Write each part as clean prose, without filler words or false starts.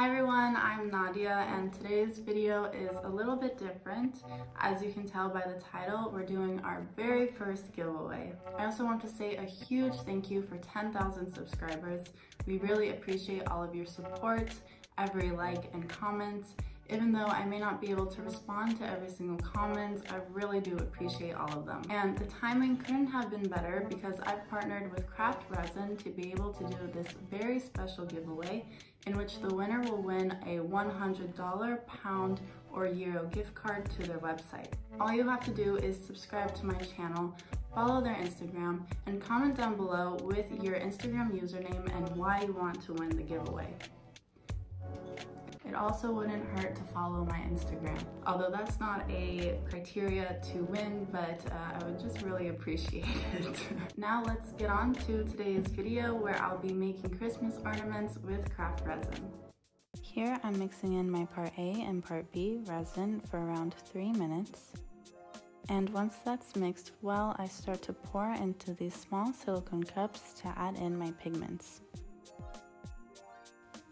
Hi everyone, I'm Nadia and today's video is a little bit different. As you can tell by the title, we're doing our very first giveaway. I also want to say a huge thank you for 10,000 subscribers. We really appreciate all of your support, every like and comment. Even though I may not be able to respond to every single comment, I really do appreciate all of them. And the timing couldn't have been better because I've partnered with Resin to be able to do this very special giveaway in which the winner will win a $100, pound, or euro gift card to their website. All you have to do is subscribe to my channel, follow their Instagram, and comment down below with your Instagram username and why you want to win the giveaway. It also wouldn't hurt to follow my Instagram, although that's not a criteria to win, but I would just really appreciate it. Now let's get on to today's video where I'll be making Christmas ornaments with craft resin. Here I'm mixing in my part A and part B resin for around 3 minutes. And once that's mixed well, I start to pour into these small silicone cups to add in my pigments.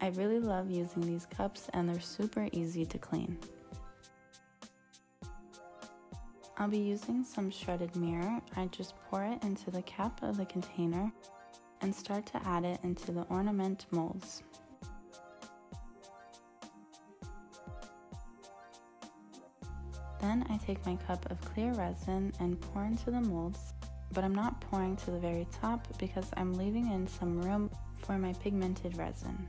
I really love using these cups and they're super easy to clean. I'll be using some shredded mirror. I just pour it into the cap of the container and start to add it into the ornament molds. Then I take my cup of clear resin and pour into the molds, but I'm not pouring to the very top because I'm leaving in some room for my pigmented resin.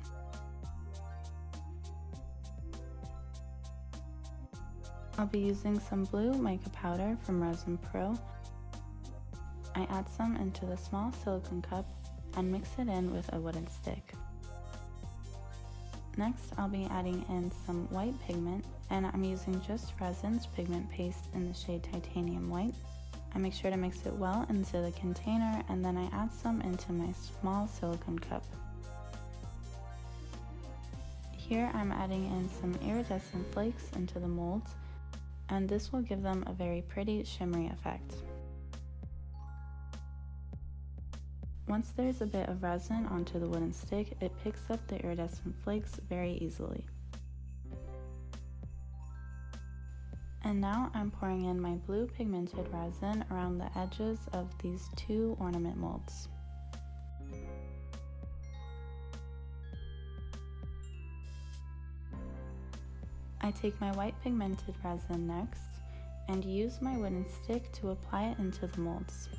I'll be using some blue mica powder from Resin Pro. I add some into the small silicone cup and mix it in with a wooden stick. Next, I'll be adding in some white pigment, and I'm using just Resin's pigment paste in the shade Titanium White. I make sure to mix it well into the container, and then I add some into my small silicone cup. Here I'm adding in some iridescent flakes into the molds, and this will give them a very pretty shimmery effect. Once there's a bit of resin onto the wooden stick, it picks up the iridescent flakes very easily. And now I'm pouring in my blue pigmented resin around the edges of these 2 ornament molds. I take my white pigmented resin next and use my wooden stick to apply it into the molds.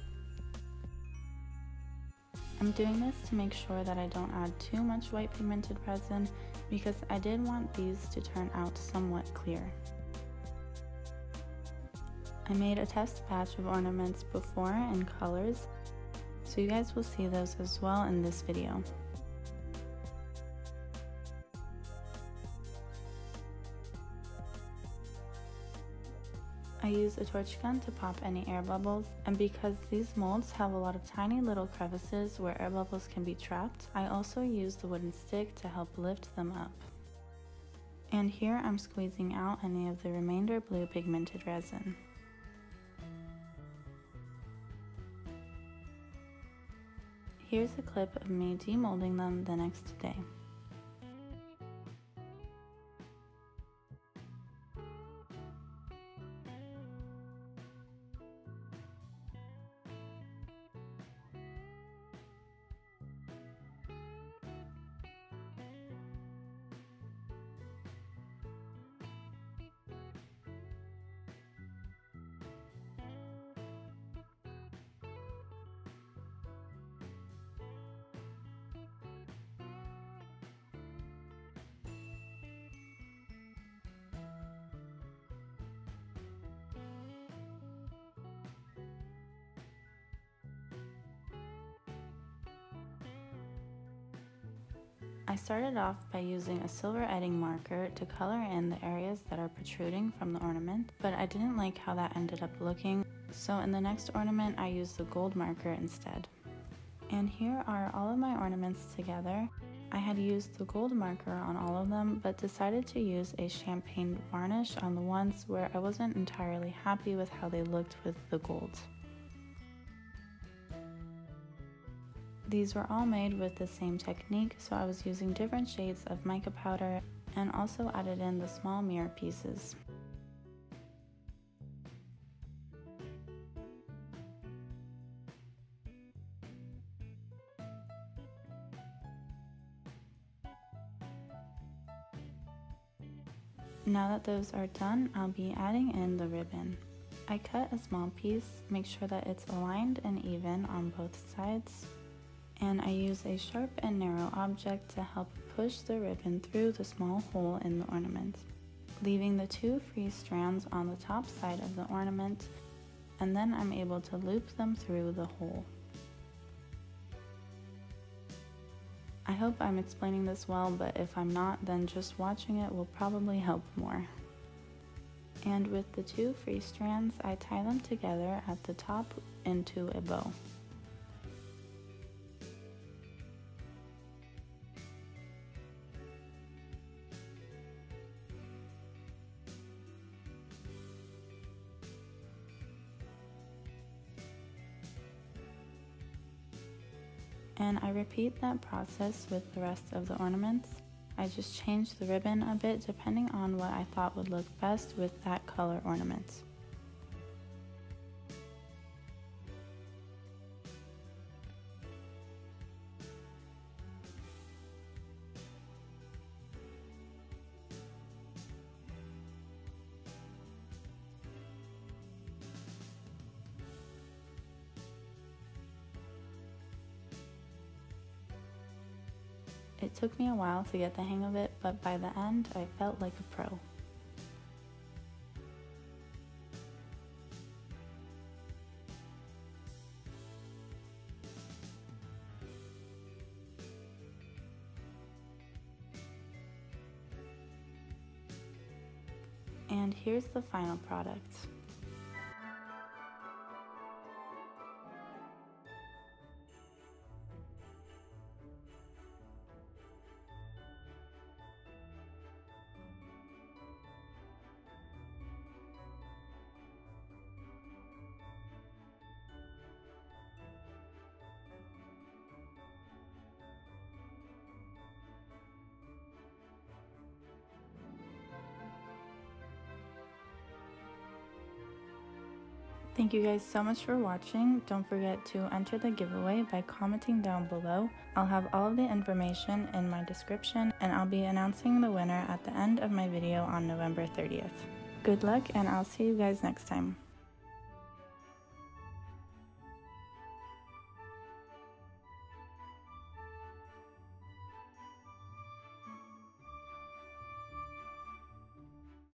I'm doing this to make sure that I don't add too much white pigmented resin because I did want these to turn out somewhat clear. I made a test batch of ornaments before in colors, so you guys will see those as well in this video. I use a torch gun to pop any air bubbles, and because these molds have a lot of tiny little crevices where air bubbles can be trapped, I also use the wooden stick to help lift them up. And here I'm squeezing out any of the remainder blue pigmented resin. Here's a clip of me demolding them the next day. I started off by using a silver edding marker to color in the areas that are protruding from the ornament, but I didn't like how that ended up looking, so in the next ornament I used the gold marker instead. And here are all of my ornaments together. I had used the gold marker on all of them, but decided to use a champagne varnish on the ones where I wasn't entirely happy with how they looked with the gold. These were all made with the same technique, so I was using different shades of mica powder and also added in the small mirror pieces. Now that those are done, I'll be adding in the ribbon. I cut a small piece, make sure that it's aligned and even on both sides, and I use a sharp and narrow object to help push the ribbon through the small hole in the ornament, leaving the 2 free strands on the top side of the ornament, and then I'm able to loop them through the hole. I hope I'm explaining this well, but if I'm not, then just watching it will probably help more. And with the 2 free strands, I tie them together at the top into a bow. And I repeat that process with the rest of the ornaments. I just changed the ribbon a bit depending on what I thought would look best with that color ornament. It took me a while to get the hang of it, but by the end, I felt like a pro. And here's the final product. Thank you guys so much for watching. Don't forget to enter the giveaway by commenting down below. I'll have all of the information in my description, and I'll be announcing the winner at the end of my video on November 30th. Good luck, and I'll see you guys next time.